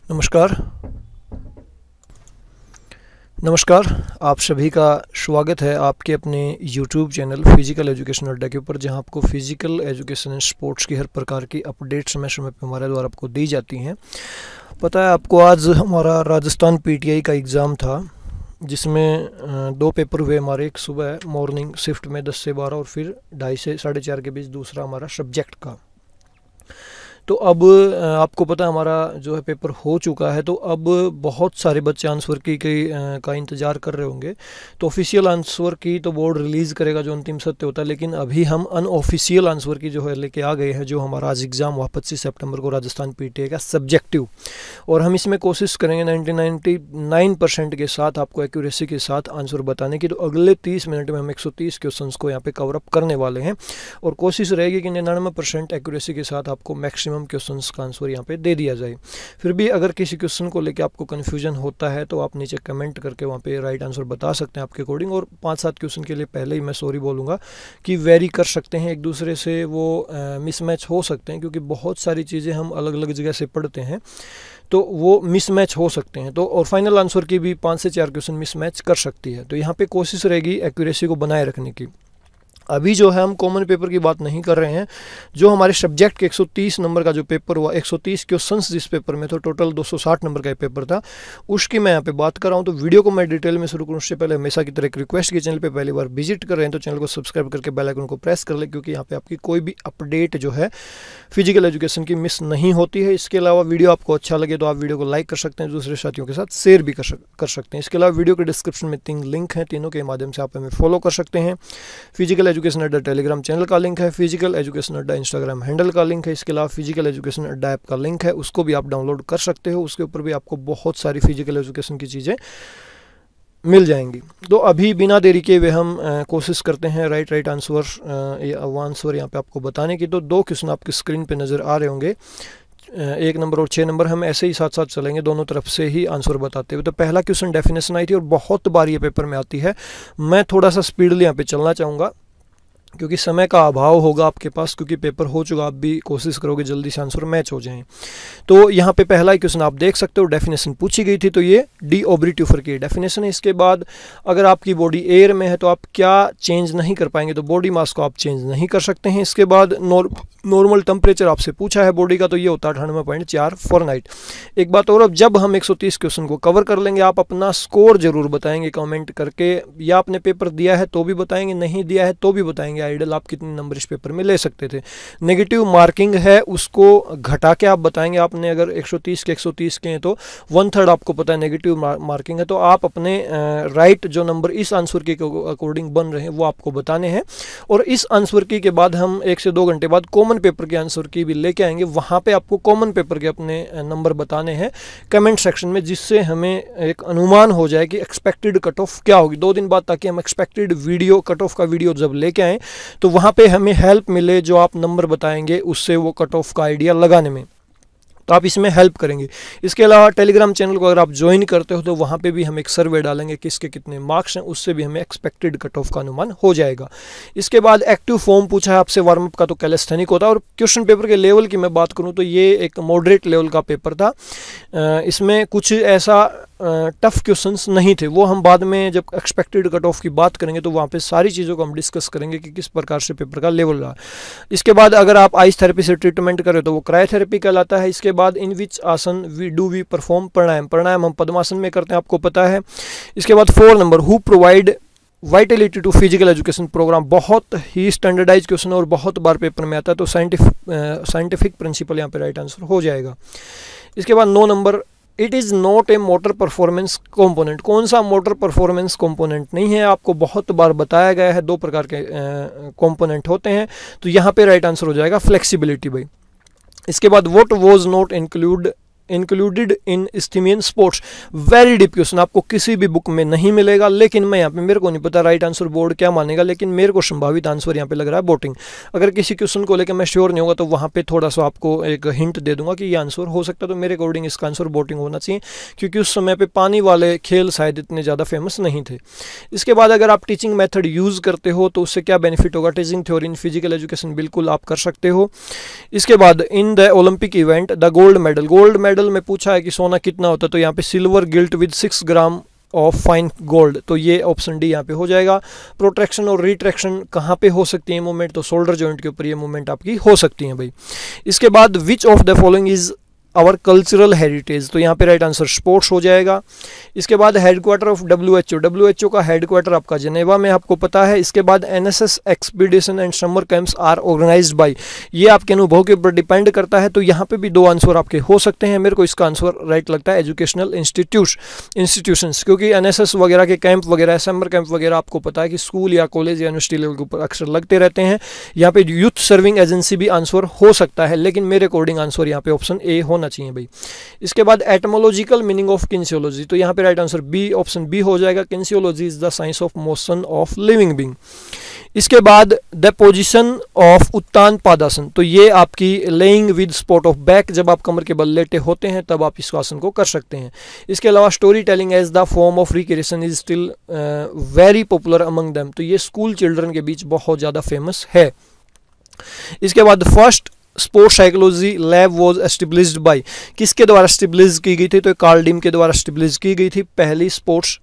नमस्कार। आप सभी का स्वागत है आपके अपने YouTube चैनल फिजिकल एजुकेशन अड्डा के ऊपर, जहां आपको फिजिकल एजुकेशन एंड स्पोर्ट्स की हर प्रकार की अपडेट समय समय पर हमारे द्वारा आपको दी जाती हैं। पता है आपको, आज हमारा राजस्थान PTI का एग्ज़ाम था, जिसमें दो पेपर हुए हमारे। एक सुबह मॉर्निंग शिफ्ट में 10 से 12 और फिर 2:30 से 4:30 के बीच दूसरा हमारा सब्जेक्ट का। तो अब आपको पता है हमारा जो है पेपर हो चुका है, तो अब बहुत सारे बच्चे आंसर की का इंतज़ार कर रहे होंगे। तो ऑफिशियल आंसर की तो बोर्ड रिलीज़ करेगा जो अंतिम सत्य होता है, लेकिन अभी हम अनऑफिशियल आंसर की जो है लेके आ गए हैं, जो हमारा आज एग्ज़ाम हुआ 25 सितंबर को राजस्थान PTI का सब्जेक्टिव। और हम इसमें कोशिश करेंगे 99% के साथ आपको एक्यूरेसी के साथ आंसर बताने की। तो अगले 30 मिनट में हम 130 क्वेश्चन को यहाँ पे कवर अप करने वाले हैं, और कोशिश रहेगी कि 99% एक्यूरेसी के साथ आपको मैक्सिमम क्वेश्चंस का आंसर यहाँ पे दे दिया जाए। फिर भी अगर किसी क्वेश्चन को लेके आपको कन्फ्यूजन होता है तो आप नीचे कमेंट करके वहाँ पे राइट आंसर बता सकते हैं आपके अकॉर्डिंग। और 5-7 क्वेश्चन के लिए पहले ही मैं सॉरी बोलूँगा कि वेरी कर सकते हैं एक दूसरे से, वो मिसमैच हो सकते हैं, क्योंकि बहुत सारी चीज़ें हम अलग अलग जगह से पढ़ते हैं तो वो मिसमैच हो सकते हैं। तो और फाइनल आंसर की भी 5 से 4 क्वेश्चन मिसमैच कर सकती है। तो यहाँ पे कोशिश रहेगी एक्यूरेसी को बनाए रखने की। अभी जो है हम कॉमन पेपर की बात नहीं कर रहे हैं। जो हमारे सब्जेक्ट के 130 नंबर का जो पेपर हुआ, 130 क्वेश्चंस जिस पेपर में, तो टोटल 260 नंबर का पेपर था, उसकी मैं यहाँ पे बात कर रहा हूँ। तो वीडियो को मैं डिटेल में शुरू करूँ उससे पहले हमेशा की तरह एक रिक्वेस्ट की, चैनल पे पहली बार विजिट कर रहे हैं तो चैनल को सब्सक्राइब करके बेल आइकन को प्रेस कर ले, क्योंकि यहाँ पे आपकी कोई भी अपडेट जो है फिजिकल एजुकेशन की मिस नहीं होती है। इसके अलावा वीडियो आपको अच्छा लगे तो आप वीडियो को लाइक कर सकते हैं, दूसरे साथियों के साथ शेयर भी कर सकते हैं। इसके अलावा वीडियो के डिस्क्रिप्शन में 3 लिंक हैं, तीनों के माध्यम से आप हमें फॉलो कर सकते हैं। फिजिकल एजुकेशन अड्डा टेलीग्राम चैनल का लिंक है, फिजिकल एजुकेशन अड्डा इंस्टाग्राम हैंडल का लिंक है। इसके अलावा फिजिकल एजुकेशन अड्डा ऐप का लिंक है, उसको भी आप डाउनलोड कर सकते हो। उसके ऊपर भी आपको बहुत सारी फिजिकल एजुकेशन की चीज़ें मिल जाएंगी। तो अभी बिना देरी के वे हम कोशिश करते हैं राइट आंसर यहाँ पे आपको बताने की। तो 2 क्वेश्चन आपकी स्क्रीन पे नज़र आ रहे होंगे, 1 नंबर और 6 नंबर। हम ऐसे ही साथ साथ चलेंगे, दोनों तरफ से ही आंसर बताते हुए। तो पहला क्वेश्चन डेफिनेशन आई थी, और बहुत बार ये पेपर में आती है। मैं थोड़ा सा स्पीडली यहाँ पे चलना चाहूँगा क्योंकि समय का अभाव होगा आपके पास, क्योंकि पेपर हो चुका, आप भी कोशिश करोगे जल्दी से आंसर मैच हो जाएं। तो यहाँ पे पहला ही क्वेश्चन आप देख सकते हो, डेफिनेशन पूछी गई थी, तो ये डी ऑब्रीट्यूफर की डेफिनेशन है। इसके बाद अगर आपकी बॉडी एयर में है तो आप क्या चेंज नहीं कर पाएंगे, तो बॉडी मास को आप चेंज नहीं कर सकते हैं। इसके बाद नॉर्मल टेम्परेचर आपसे पूछा है बॉडी का, तो ये होता है 98.4 फ़ारेनहाइट। एक बात और, अब जब हम 130 क्वेश्चन को कवर कर लेंगे, आप अपना स्कोर जरूर बताएंगे कमेंट करके, या आपने पेपर दिया है तो भी बताएंगे, नहीं दिया है तो भी बताएंगे। आइडल आप कितने नंबर इस पेपर में ले सकते थे। नेगेटिव मार्किंग है उसको घटा के आप बताएंगे। आपने अगर 130 के 130 के हैं तो 1/3 आपको पता है नेगेटिव मार्किंग है, तो आप अपने राइट जो नंबर इस आंसर के अकॉर्डिंग बन रहे हैं वो आपको बताने हैं। और इस आंसर की के बाद हम 1 से 2 घंटे बाद कॉमन पेपर के आंसर की भी लेके आएंगे। वहाँ पे आपको कॉमन पेपर के अपने नंबर बताने हैं कमेंट सेक्शन में, जिससे हमें एक अनुमान हो जाए कि एक्सपेक्टेड कट ऑफ क्या होगी 2 दिन बाद, ताकि हम एक्सपेक्टेड वीडियो कट ऑफ का वीडियो जब लेके आएँ तो वहाँ पे हमें हेल्प मिले, जो आप नंबर बताएंगे उससे वो कट ऑफ का आइडिया लगाने में, तो आप इसमें हेल्प करेंगे। इसके अलावा टेलीग्राम चैनल को अगर आप ज्वाइन करते हो तो वहाँ पे भी हम एक सर्वे डालेंगे किसके कितने मार्क्स हैं, उससे भी हमें एक्सपेक्टेड कट ऑफ का अनुमान हो जाएगा। इसके बाद एक्टिव फॉर्म पूछा है आपसे वार्म अप का, तो कैलिस्थेनिक होता है। और क्वेश्चन पेपर के लेवल की मैं बात करूँ तो ये एक मॉडरेट लेवल का पेपर था। इसमें कुछ ऐसा टफ क्वेश्चंस नहीं थे, वो हम बाद में जब एक्सपेक्टेड कट ऑफ की बात करेंगे तो वहाँ पे सारी चीज़ों को हम डिस्कस करेंगे कि किस प्रकार से पेपर का लेवल रहा। इसके बाद अगर आप आइस थेरेपी से ट्रीटमेंट करें तो वो क्रायोथेरेपी कहलाता है। इसके बाद इन विच आसन वी परफॉर्म प्राणायाम हम पद्मासन में करते हैं, आपको पता है। इसके बाद 4 number, who provide vitality to physical education program, बहुत ही स्टैंडर्डाइज क्वेश्चन और बहुत बार पेपर में आता है, तो साइंटिफिक प्रिंसिपल यहाँ पे राइट आंसर हो जाएगा। इसके बाद 9 number, it is not a motor performance component, कौन सा मोटर परफॉर्मेंस कंपोनेंट नहीं है, आपको बहुत बार बताया गया है। 2 प्रकार के कंपोनेंट होते हैं, तो यहाँ पे राइट आंसर हो जाएगा फ्लेक्सिबिलिटी भाई। इसके बाद what was not included in स्टीमियन स्पोर्ट्स, वेरी डीप क्वेश्चन, आपको किसी भी बुक में नहीं मिलेगा, लेकिन मैं यहाँ पे, मेरे को नहीं पता राइट आंसर बोर्ड क्या मानेगा, लेकिन मेरे को संभावित आंसर यहाँ पे लग रहा है बोटिंग। अगर किसी क्वेश्चन को लेकर मैं श्योर नहीं होगा तो वहाँ पे थोड़ा सा आपको एक हिंट दे दूंगा कि ये आंसर हो सकता है, तो मेरे अकॉर्डिंग इसका आंसर बोटिंग होना चाहिए, क्योंकि उस समय पर पानी वाले खेल शायद इतने ज़्यादा फेमस नहीं थे। इसके बाद अगर आप टीचिंग मेथड यूज़ करते हो तो उससे क्या बेनिफिट होगा, teaching theory in physical education बिल्कुल आप कर सकते हो। इसके बाद इन the Olympic event the gold medal medal में पूछा है कि सोना कितना होता है, तो यहाँ पे silver guilt with 6 gram of fine gold, तो ये ऑप्शन डी यहाँ पे हो जाएगा। प्रोट्रैक्शन और रिट्रैक्शन कहाँ पे हो सकती है मूवमेंट, तो शोल्डर जॉइंट के ऊपर ये मूवमेंट आपकी हो सकती है भाई। इसके बाद which of the following is our cultural heritage, तो यहाँ पे राइट आंसर स्पोर्ट्स हो जाएगा। इसके बाद हेडक्वार्टर ऑफ WHO का हेडक्वार्टर आपका जनेवा में आपको पता है। इसके बाद NSS expedition and summer camps are organized by, ये आपके अनुभव के ऊपर डिपेंड करता है, तो यहाँ पे भी 2 आंसर आपके हो सकते हैं। मेरे को इसका आंसर राइट लगता है एजुकेशनल इंस्टीट्यूशंस, क्योंकि NSS वगैरह के कैंप वगैरह, समर कैंप वगैरह आपको पता है कि स्कूल या कॉलेज या यूनिवर्सिटी लेवल के ऊपर अक्सर लगते रहते हैं। यहाँ पे यूथ सर्विंग एजेंसी भी आंसर हो सकता है, लेकिन मेरे अकॉर्डिंग आंसर यहाँ पे ऑप्शन ए होना चाहिए भाई। इसके बाद एटमोलॉजिकल मीनिंग ऑफ किनेसियोलॉजी, तो यहाँ पे right answer B, option B हो जाएगा। Kinesiology is the science of motion of living being. इसके बाद the position of Uttan padasana, तो ये आपकी lying with support of back, जब आप कमर के बल लेटे होते हैं तब आप इस आसन को कर सकते हैं। इसके अलावा story telling as the form of recreation is still very popular among them, तो ये स्कूल चिल्ड्रन के बीच बहुत ज़्यादा फेमस है। इसके बाद first sports psychology lab was established by, किसके द्वारा एस्टेब्लिश की गई थी, तो कार्ल डीम के द्वारा एस्टेब्लिश की गई थी पहली स्पोर्ट्स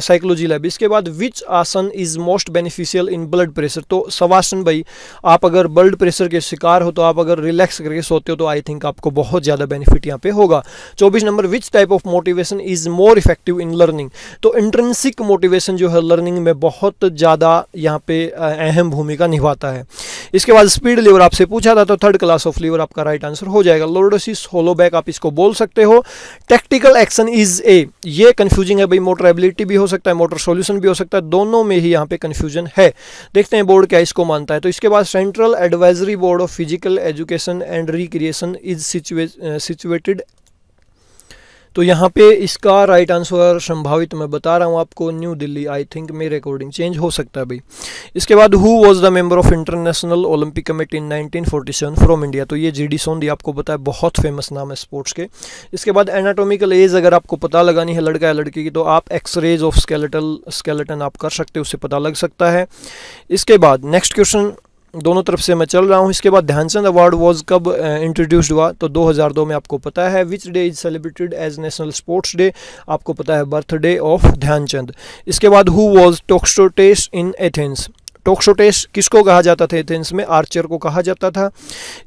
साइकोलॉजी लैब। इसके बाद विच आसन is most beneficial in blood pressure, तो शवासन भाई, आप अगर ब्लड प्रेशर के शिकार हो तो आप अगर रिलैक्स करके सोते हो तो आई थिंक आपको बहुत ज़्यादा बेनिफिट यहाँ पे होगा। 24 number, which type of motivation is more effective in learning, तो इंट्रिंसिक मोटिवेशन जो है लर्निंग में बहुत ज़्यादा यहाँ पे अहम भूमिका निभाता है। इसके बाद स्पीड लीवर आपसे पूछा था, तो थर्ड क्लास ऑफ लीवर आपका राइट आंसर हो जाएगा। लॉर्डोसिस होलोबैक आप इसको बोल सकते हो। टैक्टिकल एक्शन इज ए, ये कंफ्यूजिंग है भाई, मोटर भी हो सकता है, मोटर सॉल्यूशन भी हो सकता है, दोनों में ही यहाँ पे कंफ्यूजन है। देखते हैं बोर्ड क्या इसको मानता है। तो इसके बाद central advisory board of physical education and recreation is situated, तो यहाँ पे इसका राइट आंसर संभावित मैं बता रहा हूँ आपको, न्यू दिल्ली, आई थिंक मेरे अकॉर्डिंग चेंज हो सकता है भाई। इसके बाद who was the member of international Olympic committee in 1947 from India, तो ये GD सोंदी आपको पता है, बहुत फेमस नाम है स्पोर्ट्स के। इसके बाद एनाटॉमिकल एज अगर आपको पता लगानी है लड़का या लड़की की, तो आप एक्सरेज ऑफ स्केलेटन आप कर सकते हो, उससे पता लग सकता है। इसके बाद नेक्स्ट क्वेश्चन, दोनों तरफ से मैं चल रहा हूँ। इसके बाद ध्यानचंद अवार्ड वाज कब इंट्रोड्यूस्ड हुआ, तो 2002 में आपको पता है। Which day is celebrated as national sports day, आपको पता है बर्थडे ऑफ ध्यानचंद। इसके बाद who was toxotes in Athens, toxotes किसको कहा जाता था एथेंस में, आर्चर को कहा जाता था।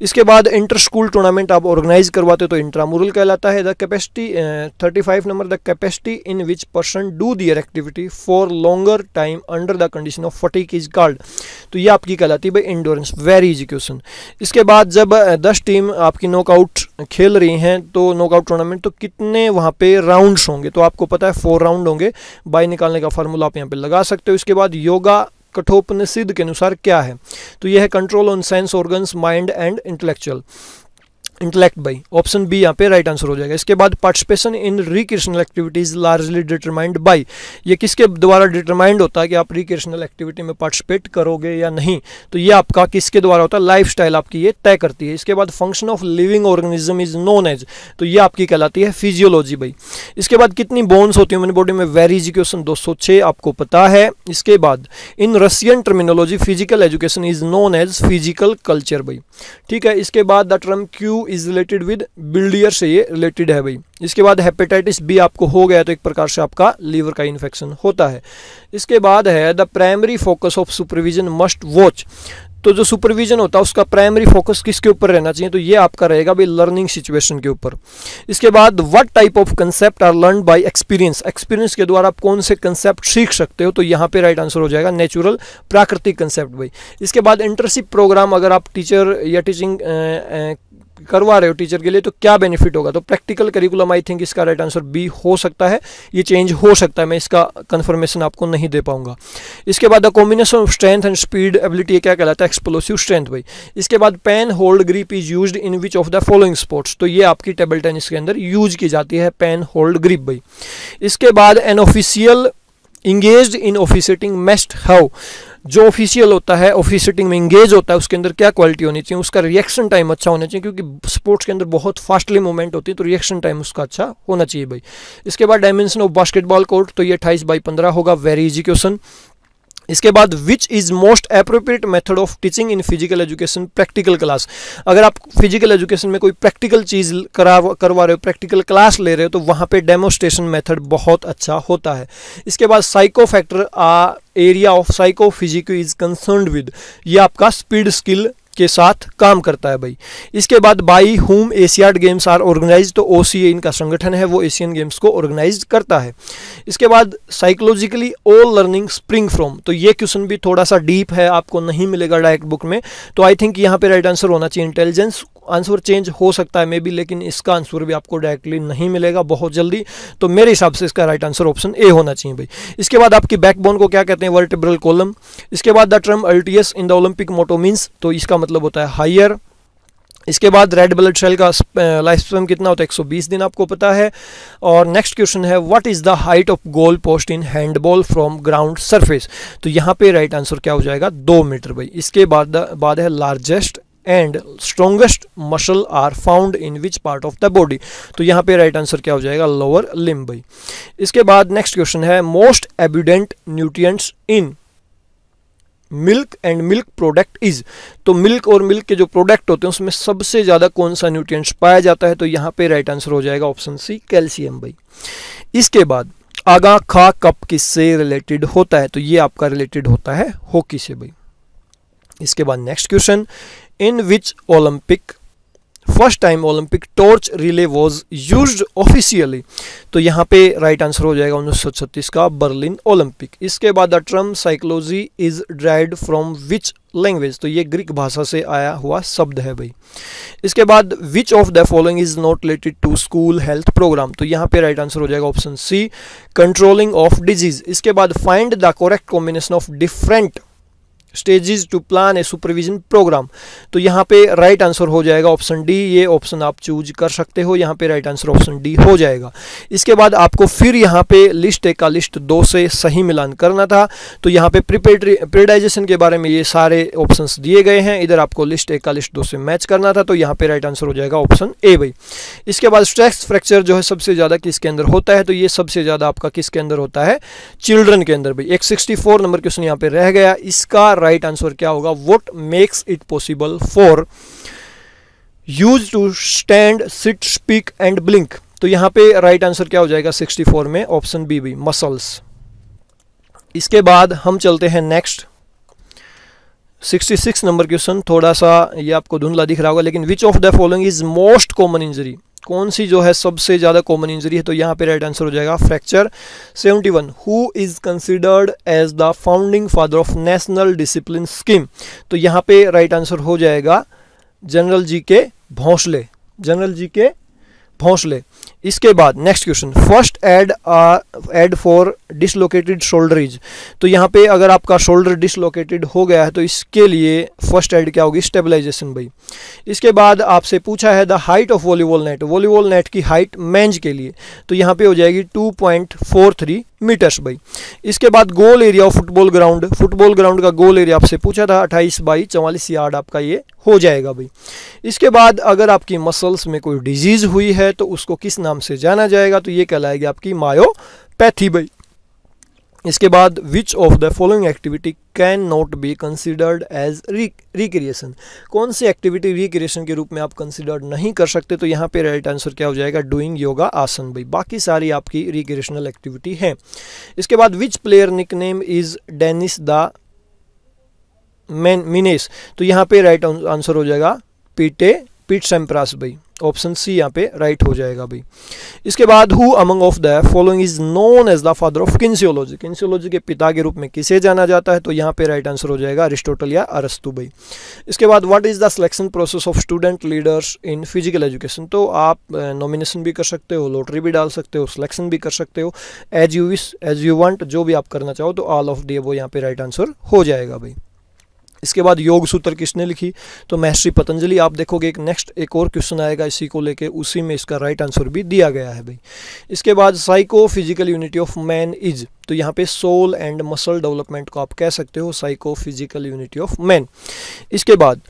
इसके बाद इंटर स्कूल टूर्नामेंट आप ऑर्गेनाइज करवाते हो तो इंट्रामुरल कहलाता है। The capacity 35 number, the capacity in which person do their activity for longer time under the condition of fatigue is called, तो ये आपकी कहलाती है भाई इंडोरेंस, वेरी इजी क्वेश्चन। इसके बाद जब 10 टीम आपकी नॉकआउट खेल रही हैं तो नॉकआउट टूर्नामेंट, तो कितने वहाँ पे राउंड्स होंगे, तो आपको पता है 4 राउंड होंगे, बाई निकालने का फार्मूला आप यहाँ पे लगा सकते हो। इसके बाद योगा कठोपनिषद के अनुसार क्या है, तो यह है control on sense organs mind and intellect भाई, ऑप्शन बी यहाँ पे राइट आंसर हो जाएगा। इसके बाद participation in recreational activities largely determined by, ये किसके द्वारा डिटरमाइंड होता है कि आप रिक्रिएशनल एक्टिविटी में पार्टिसिपेट करोगे या नहीं, तो ये आपका किसके द्वारा होता है, लाइफस्टाइल आपकी ये तय करती है। इसके बाद function of living organism is known as, तो ये आपकी कहलाती है फिजियोलॉजी भाई। इसके बाद कितनी बोन्स होती है ह्यूमन बॉडी में, वेरी इजी क्वेश्चन, 206 आपको पता है। इसके बाद in Russian terminology physical education is known as physical culture भाई, ठीक है। इसके बाद the term Q is related with बिल्डियर से ये रिलेटेड है भाई। इसके बाद हेपेटाइटिस बी आपको हो गया तो एक प्रकार से आपका लीवर का इन्फेक्शन होता है। इसके बाद है the primary focus of supervision must watch, तो जो सुपरविजन होता है उसका प्राइमरी फोकस किसके ऊपर रहना चाहिए, तो ये आपका रहेगा भाई लर्निंग सिचुएशन के ऊपर। इसके बाद what type of concept are learn by experience, experience के द्वारा आप कौन से कंसेप्ट सीख सकते हो, तो यहाँ पे राइट आंसर हो जाएगा नेचुरल प्राकृतिक कंसेप्ट भाई। इसके बाद इंटर्नशिप प्रोग्राम अगर आप टीचर या टीचिंग करवा रहे हो टीचर के लिए तो क्या बेनिफिट होगा, तो प्रैक्टिकल करिकुलम, आई थिंक इसका राइट आंसर बी हो सकता है, ये चेंज हो सकता है, मैं इसका कंफर्मेशन आपको नहीं दे पाऊंगा। इसके बाद the combination of strength and speed ability क्या कहलाता है, एक्सप्लोसिव स्ट्रेंथ भाई। इसके बाद pen hold grip is used in which of the following sports, तो ये आपकी टेबल टेनिस के अंदर यूज की जाती है पेन होल्ड ग्रिप भाई। इसके बाद an official engaged in officiating must how, जो ऑफिशियल होता है ऑफिसिएटिंग में इंगेज होता है उसके अंदर क्या क्वालिटी होनी चाहिए, उसका रिएक्शन टाइम अच्छा होना चाहिए, क्योंकि स्पोर्ट्स के अंदर बहुत फास्टली मूवमेंट होती है तो रिएक्शन टाइम उसका अच्छा होना चाहिए भाई। इसके बाद डायमेंशन ऑफ बास्केटबॉल कोर्ट, तो ये 28 बाई 15 होगा, वेरी इजी क्वेश्चन। इसके बाद which is most appropriate method of teaching in physical education practical class. अगर आप फिजिकल एजुकेशन में कोई प्रैक्टिकल चीज़ करवा रहे हो, प्रैक्टिकल क्लास ले रहे हो, तो वहाँ पे डेमोस्ट्रेशन मेथड बहुत अच्छा होता है। इसके बाद psycho factor area of psycho physico is concerned with, ये आपका स्पीड स्किल के साथ काम करता है भाई। इसके बाद by whom Asiad games are organize, तो OCA इनका संगठन है, वो एशियन गेम्स को ऑर्गेनाइज करता है। इसके बाद psychologically all learning spring from, तो ये क्वेश्चन भी थोड़ा सा डीप है, आपको नहीं मिलेगा डायरेक्ट बुक में, तो आई थिंक यहाँ पे राइट आंसर होना चाहिए इंटेलिजेंस। आंसर चेंज हो सकता है मे बी, लेकिन इसका आंसर भी आपको डायरेक्टली नहीं मिलेगा बहुत जल्दी, तो मेरे हिसाब से इसका राइट आंसर ऑप्शन ए होना चाहिए भाई। इसके बाद आपकी बैकबोन को क्या कहते हैं, वर्टिब्रल कॉलम। इसके बाद the term altius in the Olympic motto means, तो इसका मतलब होता है हायर। इसके बाद रेड ब्लड सेल का लाइफ स्पैन कितना होता है, 120 दिन, आपको पता है। और नेक्स्ट क्वेश्चन है what is the height of goal post in handball from ground surface, तो यहाँ पे राइट आंसर क्या हो जाएगा, 2 मीटर भाई। इसके बाद है largest and strongest muscle are found in which part of the body, तो यहाँ पे राइट आंसर क्या हो जाएगा, लोअर लिम्ब भाई। इसके बाद नेक्स्ट क्वेश्चन है most abundant nutrients in milk and milk product is, तो मिल्क और मिल्क के जो प्रोडक्ट होते हैं उसमें सबसे ज़्यादा कौन सा न्यूट्रिएंट्स पाया जाता है, तो यहाँ पे राइट आंसर हो जाएगा ऑप्शन सी, कैल्शियम भाई। इसके बाद आगा खा कप किससे रिलेटेड होता है, तो ये आपका रिलेटेड होता है हॉकी से भाई। इसके बाद next question in which Olympic first time Olympic torch relay was used officially, तो यहाँ पे राइट आंसर हो जाएगा 1936 का बर्लिन ओलंपिक। इसके बाद the term psychology is derived from which language, तो ये ग्रीक भाषा से आया हुआ शब्द है भाई। इसके बाद which of the following is not related to school health program, तो यहाँ पे राइट आंसर हो जाएगा option C, controlling of disease. इसके बाद find the correct combination of different stages to plan a supervision program, तो यहाँ पे राइट आंसर हो जाएगा ऑप्शन डी, ये ऑप्शन आप चूज कर सकते हो, यहाँ पे राइट आंसर ऑप्शन डी हो जाएगा। इसके बाद आपको फिर यहाँ पे लिस्ट ए का लिस्ट 2 से सही मिलान करना था, तो यहाँ पे प्रीडाइजेशन के बारे में ये सारे ऑप्शंस दिए गए हैं, इधर आपको लिस्ट ए का लिस्ट 2 से मैच करना था, तो यहाँ पे राइट आंसर हो जाएगा ऑप्शन ए भाई। इसके बाद स्ट्रेस फ्रैक्चर जो है सबसे ज़्यादा किसके अंदर होता है, तो ये सबसे ज़्यादा आपका किसके अंदर होता है, चिल्ड्रन के अंदर भाई। एक 64 नंबर क्वेश्चन यहाँ पे रह गया, इसका राइट आंसर क्या होगा, what makes it possible for use to stand sit speak and blink, तो यहां पे राइट आंसर क्या हो जाएगा 64 में, ऑप्शन बी भी, मसल्स। इसके बाद हम चलते हैं नेक्स्ट 66 नंबर क्वेश्चन, थोड़ा सा ये आपको धुंधला दिख रहा होगा, लेकिन विच of the following is most common injury, कौन सी जो है सबसे ज़्यादा कॉमन इंजरी है, तो यहाँ पे राइट आंसर हो जाएगा fracture. 71 who is considered as the founding father of national discipline scheme, तो यहाँ पे राइट आंसर हो जाएगा जनरल जी के भोंसले, जनरल जी के भोंसले। इसके बाद next question first aid for dislocated shoulder is, तो यहाँ पे अगर आपका शोल्डर डिसलोकेटेड हो गया है तो इसके लिए फर्स्ट एड क्या होगी, स्टेबलाइजेशन भाई। इसके बाद आपसे पूछा है the height of volleyball net, volleyball net की हाइट मेंज के लिए, तो यहाँ पे हो जाएगी 2.43 मीटर्स भाई। इसके बाद goal area of football ground, football ground का गोल एरिया आपसे पूछा था 28 बाई 44 यार्ड आपका ये हो जाएगा भाई। इसके बाद अगर आपकी मसल्स में कोई डिजीज हुई है तो उसको किस नाम से जाना जाएगा, तो ये कहलाएगी आपकी मायोपैथी भाई। इसके बाद which of the following activity can not be considered as recreation, कौन सी एक्टिविटी रिक्रिएशन के रूप में आप कंसिडर्ड नहीं कर सकते, तो यहाँ पे राइट आंसर क्या हो जाएगा, डूइंग योगा आसन भाई। बाकी सारी आपकी रिक्रिएशनल एक्टिविटी है। इसके बाद which player nickname is Dennis the menace, तो यहाँ पे राइट आंसर हो जाएगा पीट सैम्प्रास भाई, ऑप्शन सी यहाँ पे राइट हो जाएगा भाई। इसके बाद who among of the following is known as the father of kinesiology, kinesiology के पिता के रूप में किसे जाना जाता है, तो यहाँ पे राइट आंसर हो जाएगा अरिस्टोटल या अरस्तु भाई। इसके बाद what is the selection process of student leaders in physical education, तो आप नॉमिनेशन भी कर सकते हो, लॉटरी भी डाल सकते हो, सिलेक्शन भी कर सकते हो, as you wish as you want, जो भी आप करना चाहो, तो ऑल ऑफ द वो यहाँ पे राइट आंसर हो जाएगा भाई। इसके बाद योग सूत्र किसने लिखी, तो महर्षि पतंजलि। आप देखोगे एक और क्वेश्चन आएगा इसी को लेके, उसी में इसका राइट आंसर भी दिया गया है भाई। इसके बाद psycho physical unity of man is, तो यहाँ पे सोल एंड मसल डेवलपमेंट को आप कह सकते हो psycho physical unity of man. इसके बाद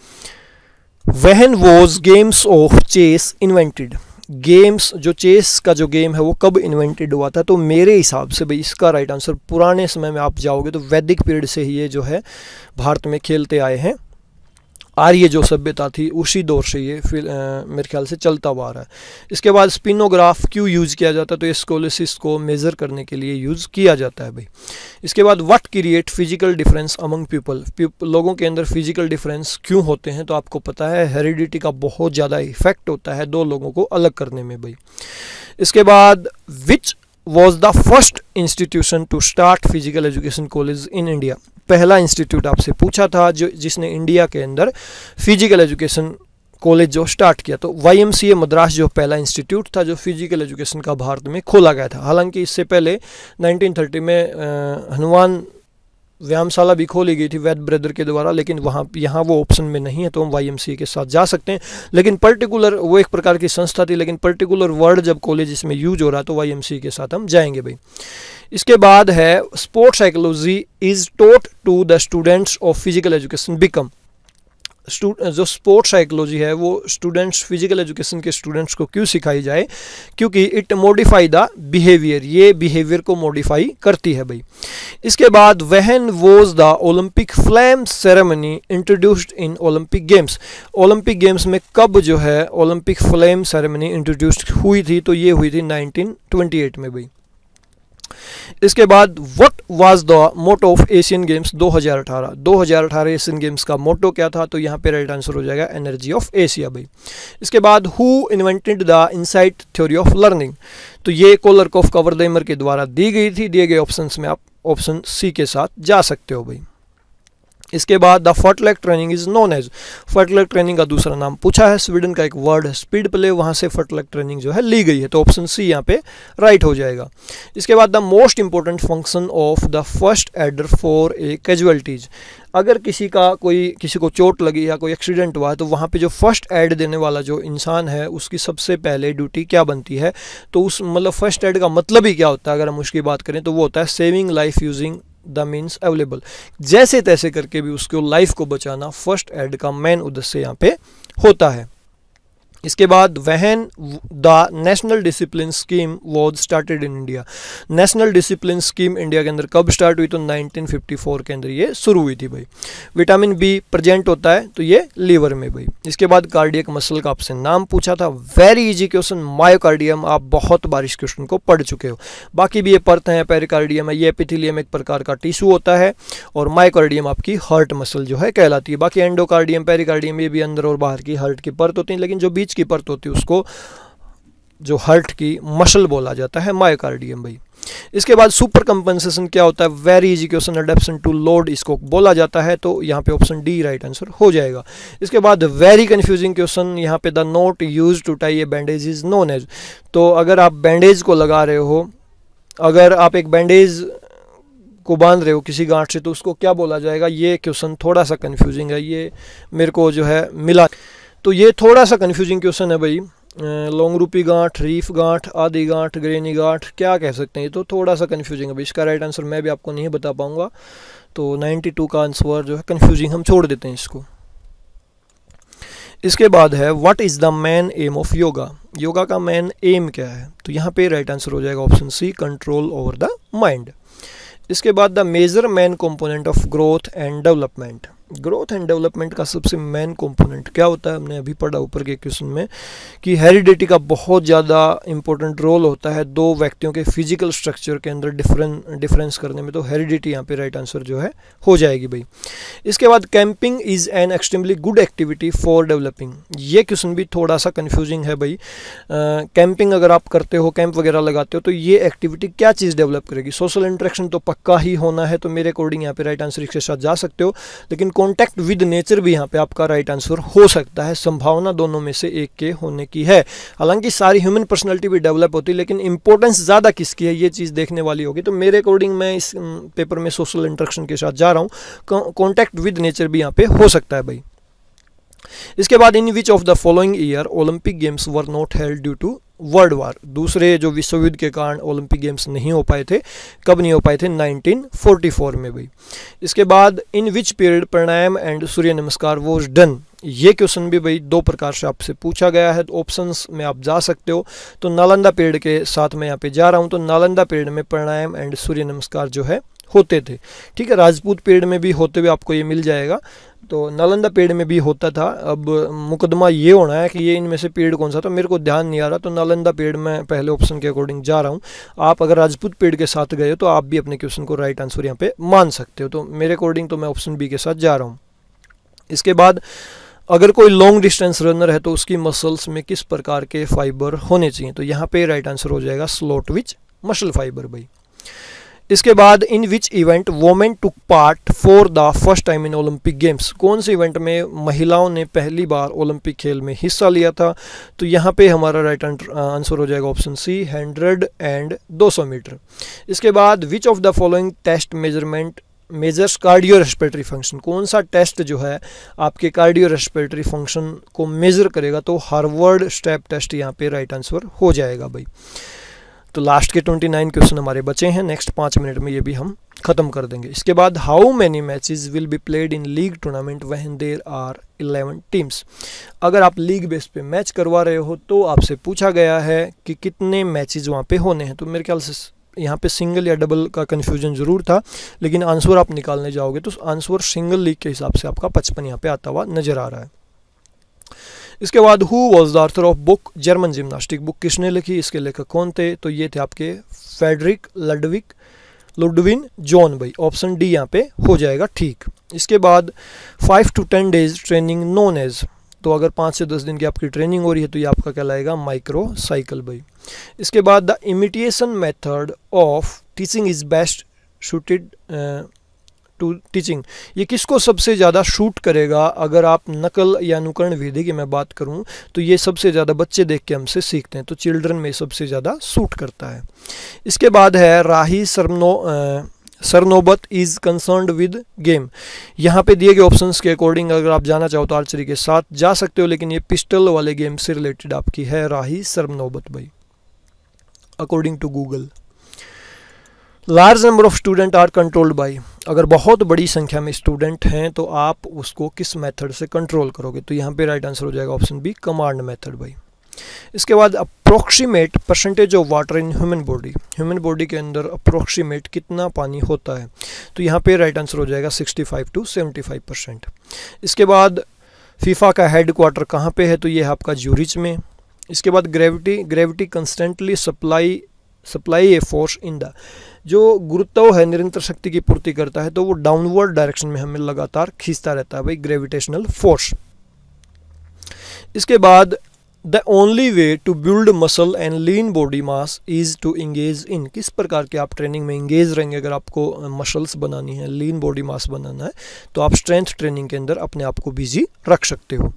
when was games of chess invented, games जो चेस का जो गेम है वो कब इन्वेंटेड हुआ था, तो मेरे हिसाब से भाई इसका राइट आंसर पुराने समय में आप जाओगे तो वैदिक पीरियड से ही ये जो है भारत में खेलते आए हैं। आर्य जो सभ्यता थी उसी दौर से ये फिर मेरे ख्याल से चलता हुआ आ रहा है। इसके बाद स्पिनोग्राफ क्यों यूज़ किया जाता है, तो ये स्कोलिसिस को मेज़र करने के लिए यूज़ किया जाता है भाई। इसके बाद what create physical difference among people, लोगों के अंदर फिजिकल डिफरेंस क्यों होते हैं, तो आपको पता है हेरिडिटी का बहुत ज़्यादा इफेक्ट होता है दो लोगों को अलग करने में भाई। इसके बाद which was the first institution to start physical education college in India, पहला इंस्टीट्यूट आपसे पूछा था जो जिसने इंडिया के अंदर फिजिकल एजुकेशन कॉलेज जो स्टार्ट किया, तो YMCA मद्रास जो पहला इंस्टीट्यूट था जो फिजिकल एजुकेशन का भारत में खोला गया था। हालांकि इससे पहले 1930 में हनुमान व्यायामशाला भी खोली गई थी वैद ब्रदर के द्वारा, लेकिन यहाँ वो ऑप्शन में नहीं है, तो हम YMCA के साथ जा सकते हैं। लेकिन पर्टिकुलर वो एक प्रकार की संस्था थी, लेकिन पर्टिकुलर वर्ड जब कॉलेज इसमें यूज हो रहा है तो YMCA के साथ हम जाएंगे भाई। इसके बाद है sports psychology is taught to the students of physical education become, जो स्पोर्ट्स साइकोलॉजी है वो स्टूडेंट्स फिजिकल एजुकेशन के स्टूडेंट्स को क्यों सिखाई जाए, क्योंकि इट मॉडिफाई द बिहेवियर, ये बिहेवियर को मॉडिफाई करती है भाई। इसके बाद when was the Olympic flame ceremony introduced in Olympic games, Olympic games में कब जो है ओलंपिक फ्लैम सेरेमनी इंट्रोड्यूस्ड हुई थी, तो ये हुई थी 1928 में भाई। इसके बाद what was the motto of Asian games 2018 Asian games का मोटो क्या था, तो यहाँ पे राइट आंसर हो जाएगा एनर्जी ऑफ एशिया भाई। इसके बाद who invented the insight theory of learning, तो ये कोलरकॉफ कवरडेमर के द्वारा दी गई थी। दिए गए ऑप्शंस में आप ऑप्शन सी के साथ जा सकते हो भाई। इसके बाद the fartlek training is known as, fartlek training का दूसरा नाम पूछा है, स्वीडन का एक वर्ड है स्पीड प्ले, वहाँ से फर्टलैक ट्रेनिंग जो है ली गई है, तो ऑप्शन सी यहाँ पे राइट हो जाएगा। इसके बाद the most important function of the first adder for a casualties, अगर किसी को चोट लगी या कोई एक्सीडेंट हुआ है तो वहाँ पे जो फर्स्ट एड देने वाला जो इंसान है उसकी सबसे पहले ड्यूटी क्या बनती है, तो उस मतलब फर्स्ट एड का मतलब ही क्या होता है अगर हम उसकी बात करें तो वो होता है saving life using the means available, जैसे तैसे करके भी उसको लाइफ को बचाना फर्स्ट एड का मेन उद्देश्य यहाँ पे होता है। इसके बाद when the national discipline scheme was started in India, national discipline scheme India के अंदर कब स्टार्ट हुई, तो 1954 के अंदर ये शुरू हुई थी भाई। विटामिन बी प्रेजेंट होता है तो ये लीवर में भाई। इसके बाद कार्डियक मसल का आपसे नाम पूछा था, वेरी इजी क्वेश्चन, मायोकार्डियम, आप बहुत बार इस क्वेश्चन को पढ़ चुके हो। बाकी भी ये पर्थ है, पेरिकार्डियम है, ये एपिथेलियम एक प्रकार का टिश्यू होता है, और मायोकार्डियम आपकी हार्ट मसल जो है कहलाती है। बाकी एंडोकार्डियम, पेरिकार्डियम ये भी अंदर और बाहर की हार्ट की परत होती है, लेकिन जो बीच की परत होती है उसको जो हार्ट की मसल बोला जाता है, मायोकार्डियम भाई। इसके बाद सुपर कंपनसेशन क्या होता है, very easy question, adaptation to load इसको बोला जाता है, तो यहाँ पे ऑप्शन डी राइट आंसर हो जाएगा। इसके बाद वेरी कंफ्यूजिंग क्वेश्चन, यहाँ पे the knot used to tie a bandage is known as, तो अगर आप बैंडेज को लगा रहे हो, अगर आप एक बैंडेज को बांध रहे हो किसी गांठ से, तो उसको क्या बोला जाएगा, ये क्वेश्चन थोड़ा सा कंफ्यूजिंग है, ये मेरे को जो है मिला, तो ये थोड़ा सा कंफ्यूजिंग क्वेश्चन है भाई। लॉन्ग रूपी गांठ, रीफ गांठ, आधी गांठ, ग्रेनी गांठ, क्या कह सकते हैं, ये तो थोड़ा सा कंफ्यूजिंग है भाई। इसका राइट आंसर मैं भी आपको नहीं बता पाऊंगा, तो 92 का आंसर जो है कंफ्यूजिंग, हम छोड़ देते हैं इसको। इसके बाद है what is the main M of yoga, yoga का मेन एम क्या है, तो यहाँ पे राइट आंसर हो जाएगा option C, control over the mind. इसके बाद the major main component of growth and development, growth and development का सबसे मेन कंपोनेंट क्या होता है, हमने अभी पढ़ा ऊपर के क्वेश्चन में कि हेरिडिटी का बहुत ज़्यादा इंपॉर्टेंट रोल होता है दो व्यक्तियों के फिजिकल स्ट्रक्चर के अंदर डिफरेंस करने में, तो हेरिडिटी यहाँ पे राइट आंसर जो है हो जाएगी भाई। इसके बाद camping is an extremely good activity for developing, ये क्वेश्चन भी थोड़ा सा कन्फ्यूजिंग है भाई। कैंपिंग अगर आप करते हो, कैंप वगैरह लगाते हो, तो ये एक्टिविटी क्या चीज़ डेवलप करेगी, सोशल इंटरेक्शन तो पक्का ही होना है, तो मेरे अकॉर्डिंग यहाँ पे राइट आंसर इसके साथ जा सकते हो, लेकिन कॉन्टैक्ट विद नेचर भी यहाँ पे आपका राइट आंसर हो सकता है, संभावना दोनों में से एक के होने की है। हालांकि सारी ह्यूमन पर्सनालिटी भी डेवलप होती है, लेकिन इंपॉर्टेंस ज़्यादा किसकी है ये चीज़ देखने वाली होगी, तो मेरे अकॉर्डिंग मैं इस पेपर में सोशल इंटरेक्शन के साथ जा रहा हूँ, कॉन्टैक्ट विद नेचर भी यहाँ पे हो सकता है भाई। इसके बाद in which of the following year Olympic games were not held due to world war, दूसरे जो विश्व युद्ध के कारण ओलंपिक गेम्स नहीं हो पाए थे। कब नहीं हो पाए थे? 1944 में भाई। इसके बाद in which period pranayama and सूर्य नमस्कार वॉज डन, ये क्वेश्चन भी भाई दो प्रकार से आपसे पूछा गया है, तो ऑप्शंस में आप जा सकते हो। तो नालंदा पीरियड के साथ मैं यहाँ पे जा रहा हूँ, तो नालंदा पीरियड में प्राणायाम एंड सूर्य नमस्कार जो है होते थे। ठीक है, राजपूत पीरियड में भी होते हुए आपको ये मिल जाएगा, तो नालंदा पीरियड में भी होता था। अब मुकदमा ये होना है कि ये इनमें से पीरियड कौन सा, तो मेरे को ध्यान नहीं आ रहा, तो नालंदा पीरियड में पहले ऑप्शन के अकॉर्डिंग जा रहा हूँ। आप अगर राजपूत पीरियड के साथ गए हो तो आप भी अपने क्वेश्चन को राइट आंसर यहाँ पे मान सकते हो। तो मेरे अकॉर्डिंग तो मैं ऑप्शन बी के साथ जा रहा हूँ। इसके बाद अगर कोई लॉन्ग डिस्टेंस रनर है तो उसकी मसल्स में किस प्रकार के फाइबर होने चाहिए, तो यहाँ पे राइट आंसर हो जाएगा स्लॉट विच मसल फाइबर भाई। इसके बाद in which event women took part for the first time in Olympic games, कौन से इवेंट में महिलाओं ने पहली बार ओलंपिक खेल में हिस्सा लिया था, तो यहाँ पे हमारा राइट आंसर हो जाएगा ऑप्शन सी 100 एंड 200 मीटर। इसके बाद which of the following test measures cardio respiratory function, कौन सा टेस्ट जो है आपके कार्डियो रेस्पिरेटरी फंक्शन को मेजर करेगा, तो हार्वर्ड स्टेप टेस्ट यहाँ पे राइट आंसर हो जाएगा भाई। तो लास्ट के 29 क्वेश्चन हमारे बचे हैं, नेक्स्ट 5 मिनट में ये भी हम खत्म कर देंगे। इसके बाद how many matches will be played in league tournament when there are 11 teams, अगर आप लीग बेस पे मैच करवा रहे हो तो आपसे पूछा गया है कि कितने मैचेस वहाँ पे होने हैं। तो मेरे ख्याल से यहाँ पे सिंगल या डबल का कन्फ्यूजन ज़रूर था, लेकिन आंसर आप निकालने जाओगे तो आंसर सिंगल लीग के हिसाब से आपका 55 यहाँ पे आता हुआ नजर आ रहा है। इसके बाद who was the author of book German gymnastic, book किसने लिखी, इसके लेखक कौन थे, तो ये थे आपके फ्रेडरिक लुडविन जॉन भाई। ऑप्शन डी यहाँ पे हो जाएगा ठीक। इसके बाद 5 to 10 days training known as, तो अगर 5 से 10 दिन की आपकी ट्रेनिंग हो रही है तो ये आपका कहलाएगा माइक्रो साइकिल भाई। इसके बाद the imitation method of teaching is best suited to teaching, ये किसको सबसे ज़्यादा शूट करेगा, अगर आप नकल या अनुकरण विधि की मैं बात करूं तो ये सबसे ज़्यादा बच्चे देख के हमसे सीखते हैं, तो चिल्ड्रन में सबसे ज़्यादा सूट करता है। इसके बाद है Rahi Sarnobat is concerned with game, यहाँ पे दिए गए ऑप्शंस के अकॉर्डिंग अगर आप जाना चाहो तो आर्चरी के साथ जा सकते हो, लेकिन ये पिस्टल वाले गेम से रिलेटेड आपकी है राही सरनोबत भाई according to Google. Large number of student are controlled by, अगर बहुत बड़ी संख्या में स्टूडेंट हैं तो आप उसको किस मेथड से कंट्रोल करोगे, तो यहाँ पे राइट आंसर हो जाएगा ऑप्शन बी कमांड मेथड भाई। इसके बाद approximate percentage of water in human body के अंदर अप्रोक्सीमेट कितना पानी होता है, तो यहाँ पे राइट आंसर हो जाएगा 65 to 75%। इसके बाद फीफा का हेड क्वार्टर कहाँ पे है, तो ये है आपका ज्यूरिच में। इसके बाद gravity constantly supply a force in the, जो गुरुत्व है निरंतर शक्ति की पूर्ति करता है, तो वो डाउनवर्ड डायरेक्शन में हमें लगातार खींचता रहता है भाई, ग्रेविटेशनल फोर्स। इसके बाद the only way to build muscle and lean body mass is to engage in, किस प्रकार के आप ट्रेनिंग में इंगेज रहेंगे अगर आपको मसल्स बनानी है, लीन बॉडी मास बनाना है, तो आप स्ट्रेंथ ट्रेनिंग के अंदर अपने आप को बिजी रख सकते हो।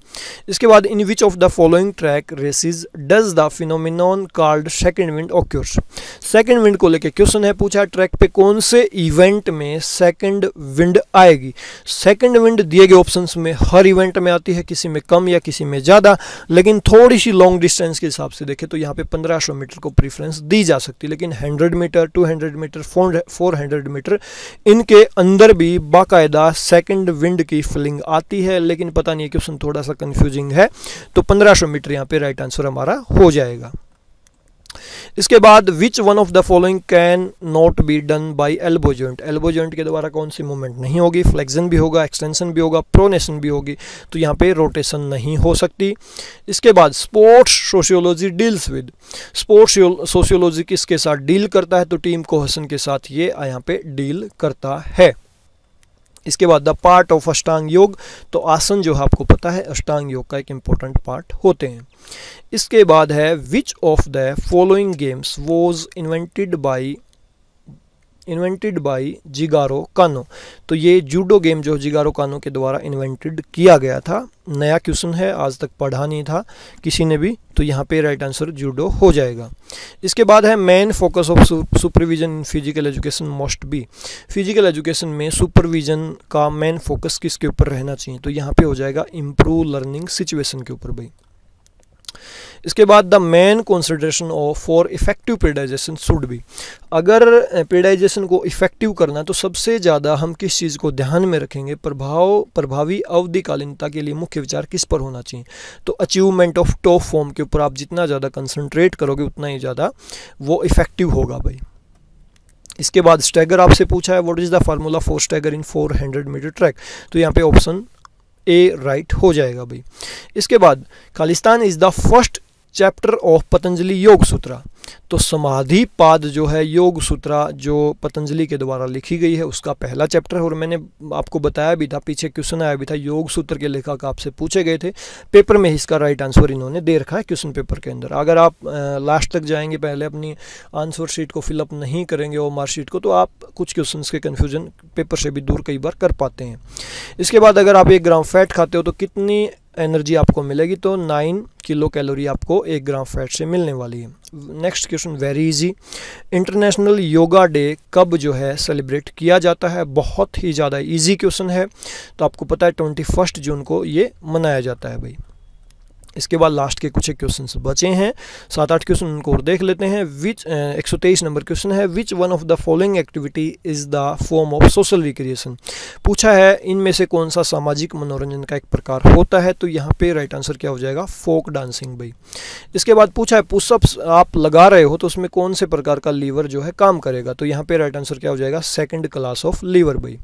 इसके बाद in which of the following track races does the phenomenon called second wind occurs, second wind को लेके क्वेश्चन है पूछा, ट्रैक पे कौन से इवेंट में सेकंड विंड आएगी। सेकंड विंड दिए गए ऑप्शंस में हर इवेंट में आती है, किसी में कम या किसी में ज़्यादा, लेकिन थोड़ी सी लॉन्ग डिस्टेंस के हिसाब से देखें तो यहाँ पे 1500 मीटर को प्रीफरेंस दी जा सकती है, लेकिन 100 मीटर 200 मीटर 400 मीटर इनके अंदर भी बाकायदा सेकंड विंड की फीलिंग आती है, लेकिन पता नहीं क्वेश्चन थोड़ा सा कंफ्यूजिंग है, तो 1500 मीटर यहाँ पे राइट आंसर हमारा हो जाएगा। इसके बाद which one of the following can not be done by elbow joint, elbow joint के द्वारा कौन सी मूवमेंट नहीं होगी, फ्लेक्शन भी होगा, एक्सटेंशन भी होगा, प्रोनेशन भी होगी, तो यहाँ पे रोटेशन नहीं हो सकती। इसके बाद sports sociology deals with, sports sociology किसके साथ डील करता है, तो टीम कोहेशन के साथ ये यहाँ पे डील करता है। इसके बाद द पार्ट ऑफ अष्टांग योग, तो आसन जो है आपको पता है अष्टांग योग का एक इम्पोर्टेंट पार्ट होते हैं। इसके बाद है which of the following games was invented by Jigoro Kano, तो ये जूडो गेम जो जिगारो कानो के द्वारा इन्वेंटेड किया गया था, नया क्वेश्चन है, आज तक पढ़ा नहीं था किसी ने भी, तो यहाँ पे राइट आंसर जूडो हो जाएगा। इसके बाद है main focus of supervision in physical education must be, physical education में सुपरविजन का मेन फोकस किसके ऊपर रहना चाहिए, तो यहाँ पे हो जाएगा इम्प्रूव लर्निंग सिचुएशन के ऊपर भाई। इसके बाद the main consideration of for effective periodization should be, अगर पेरिडाइजेशन को इफेक्टिव करना है तो सबसे ज़्यादा हम किस चीज़ को ध्यान में रखेंगे, प्रभावी अवधिकालीनता के लिए मुख्य विचार किस पर होना चाहिए, तो अचीवमेंट ऑफ टॉप फॉर्म के ऊपर आप जितना ज़्यादा कंसंट्रेट करोगे उतना ही ज़्यादा वो इफेक्टिव होगा भाई। इसके बाद स्टैगर आपसे पूछा है what is the formula for stagger in 400 meter track, तो यहाँ पे ऑप्शन ए राइट हो जाएगा भाई। इसके बाद Khalistan is the first chapter of Patanjali योग सूत्रा, तो समाधि पाद जो है योग सूत्रा जो पतंजलि के द्वारा लिखी गई है उसका पहला चैप्टर है। और मैंने आपको बताया भी था, पीछे क्वेश्चन आया भी था, योग सूत्र के लेखक आपसे पूछे गए थे, पेपर में ही इसका राइट आंसर इन्होंने दे रखा है क्वेश्चन पेपर के अंदर। अगर आप लास्ट तक जाएंगे, पहले अपनी आंसर शीट को फिलअप नहीं करेंगे और मार्कशीट को, तो आप कुछ क्वेश्चन के कन्फ्यूजन पेपर से भी दूर कई बार कर पाते हैं। इसके बाद अगर आप 1 ग्राम फैट खाते हो तो कितनी एनर्जी आपको मिलेगी, तो 9 किलो कैलोरी आपको 1 ग्राम फैट से मिलने वाली है। Next question very easy, international yoga day कब जो है सेलिब्रेट किया जाता है, बहुत ही ज़्यादा इजी क्वेश्चन है, तो आपको पता है 21 जून को ये मनाया जाता है भाई। इसके बाद लास्ट के कुछ क्वेश्चंस बचे हैं, 7-8 क्वेश्चन उनको और देख लेते हैं। 123 नंबर क्वेश्चन है, which one of the following activity is the form of social recreation, पूछा है इनमें से कौन सा सामाजिक मनोरंजन का एक प्रकार होता है, तो यहाँ पे राइट आंसर क्या हो जाएगा, फोक डांसिंग भाई। इसके बाद पूछा है पुशअप्स आप लगा रहे हो तो उसमें कौन से प्रकार का लीवर जो है काम करेगा, तो यहाँ पे राइट आंसर क्या हो जाएगा, 2nd क्लास ऑफ लीवर भाई।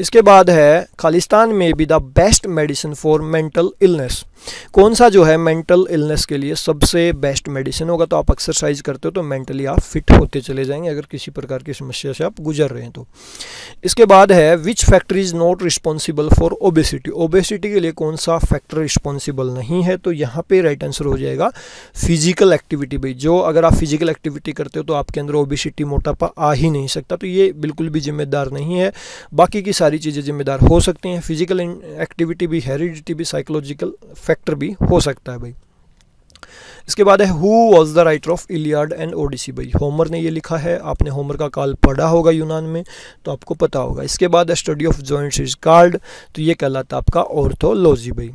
इसके बाद है खालिस्तान में be the best medicine for mental illness, कौन सा जो है मेंटल इलनेस के लिए सबसे बेस्ट मेडिसिन होगा, तो आप एक्सरसाइज करते हो तो मेंटली आप फिट होते चले जाएंगे अगर किसी प्रकार की समस्या से आप गुजर रहे हैं तो। इसके बाद है which factor is not responsible for obesity, obesity के लिए कौन सा फैक्टर रिस्पॉन्सिबल नहीं है, तो यहाँ पे राइट आंसर हो जाएगा फिजिकल एक्टिविटी भाई। जो अगर आप फिजिकल एक्टिविटी करते हो तो आपके अंदर ओबेसिटी मोटापा आ ही नहीं सकता, तो ये बिल्कुल भी जिम्मेदार नहीं है। बाकी की सारी चीज़ें जिम्मेदार हो सकती हैं, फिजिकल एक्टिविटी भी, हेरिडिटी भी, साइकोलॉजिकल फैक्टर भी हो सकता है भाई। इसके बाद है who was the writer of Iliad and Odyssey भाई, होमर ने ये लिखा है, आपने होमर का काल पढ़ा होगा यूनान में तो आपको पता होगा। इसके बाद है study of joints is called, तो ये कहलाता है आपका ऑर्थोलॉजी भाई।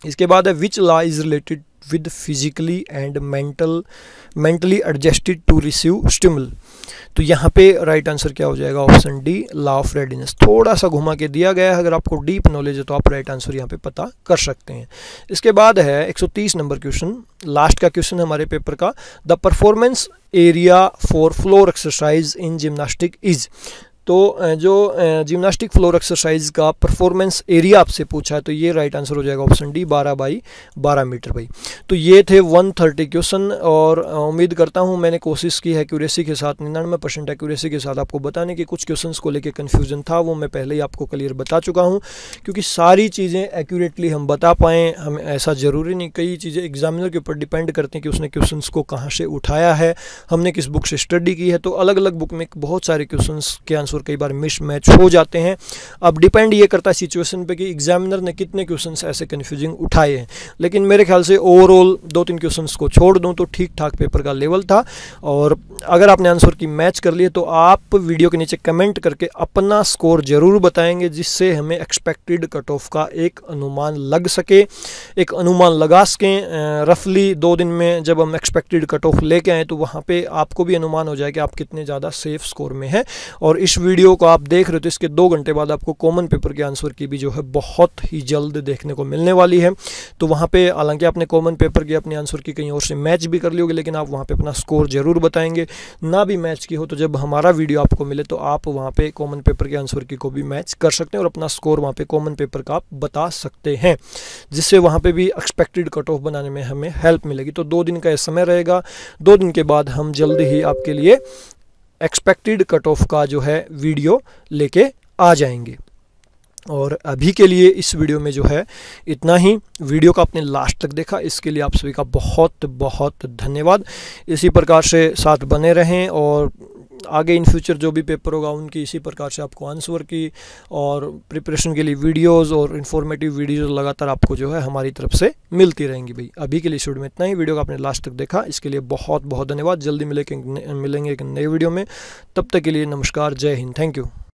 इसके बाद है which law is related with physically and mentally adjusted to receive stimuli, तो यहाँ पे राइट आंसर क्या हो जाएगा, option d law of readiness. थोड़ा सा घुमा के दिया गया है, अगर आपको डीप नॉलेज है तो आप राइट आंसर यहाँ पे पता कर सकते हैं। इसके बाद है 130 नंबर क्वेश्चन, लास्ट का क्वेश्चन है हमारे पेपर का, the performance area for floor exercise in gymnastic is, तो जो जिम्नास्टिक फ्लोर एक्सरसाइज का परफॉर्मेंस एरिया आपसे पूछा है तो ये राइट आंसर हो जाएगा ऑप्शन डी 12x12 मीटर भाई। तो ये थे 130 क्वेश्चन, और उम्मीद करता हूँ मैंने कोशिश की है एक्यूरेसी के साथ, 99% एक्यूरेसी के साथ आपको बताने की। कुछ क्वेश्चंस को लेकर कन्फ्यूजन था वो मैं पहले ही आपको क्लियर बता चुका हूँ, क्योंकि सारी चीज़ें एक्यूरेटली हम बता पाएँ हमें ऐसा ज़रूरी नहीं, कई चीज़ें एग्जामिनर के ऊपर डिपेंड करती हैं कि उसने क्वेश्चंस को कहाँ से उठाया है, हमने किस बुक से स्टडी की है। तो अलग अलग बुक में बहुत सारे क्वेश्चंस के आंसर कई बार मिस मैच हो जाते हैं। अब डिपेंड ये करता है सिचुएशन पे कि एग्जामिनर ने कितने क्वेश्चंस ऐसे कन्फ्यूजिंग उठाए हैं, लेकिन मेरे ख्याल से ओवरऑल 2-3 क्वेश्चंस को छोड़ दूं तो ठीक ठाक पेपर का लेवल था। और अगर आपने आंसर की मैच कर लिए तो आप वीडियो के नीचे कमेंट करके अपना स्कोर जरूर बताएंगे, जिससे हमें एक्सपेक्टेड कट ऑफ का एक अनुमान लग सके, एक अनुमान लगा सकें। रफली 2 दिन में जब हम एक्सपेक्टेड कट ऑफ लेके आए तो वहाँ पे आपको भी अनुमान हो जाए कि आप कितने ज़्यादा सेफ स्कोर में हैं। और इस वीडियो को आप देख रहे हो तो इसके 2 घंटे बाद आपको कॉमन पेपर के आंसर की भी जो है बहुत ही जल्द देखने को मिलने वाली है। तो वहाँ पे हालांकि आपने कॉमन पेपर की अपने आंसर की कहीं और से मैच भी कर ली होगी, लेकिन आप वहाँ पे अपना स्कोर जरूर बताएंगे। ना भी मैच की हो तो जब हमारा वीडियो आपको मिले तो आप वहाँ पे कॉमन पेपर के आंसर की को भी मैच कर सकते हैं और अपना स्कोर वहाँ पे कॉमन पेपर का आप बता सकते हैं, जिससे वहाँ पे भी एक्सपेक्टेड कट ऑफ बनाने में हमें हेल्प मिलेगी। तो 2 दिन का यह समय रहेगा, 2 दिन के बाद हम जल्द ही आपके लिए एक्सपेक्टेड कट ऑफ का जो है वीडियो लेके आ जाएंगे। और अभी के लिए इस वीडियो में जो है इतना ही। वीडियो का आपने लास्ट तक देखा, इसके लिए आप सभी का बहुत बहुत धन्यवाद। इसी प्रकार से साथ बने रहें और आगे इन फ्यूचर जो भी पेपर होगा उनकी इसी प्रकार से आपको आंसर की और प्रिपरेशन के लिए वीडियोस और इन्फॉर्मेटिव वीडियोस लगातार आपको जो है हमारी तरफ से मिलती रहेंगी भाई। अभी के लिए इस वीडियो में इतना ही। वीडियो को आपने लास्ट तक देखा, इसके लिए बहुत बहुत धन्यवाद। जल्दी मिलेंगे एक नए वीडियो में, तब तक के लिए नमस्कार, जय हिंद, थैंक यू।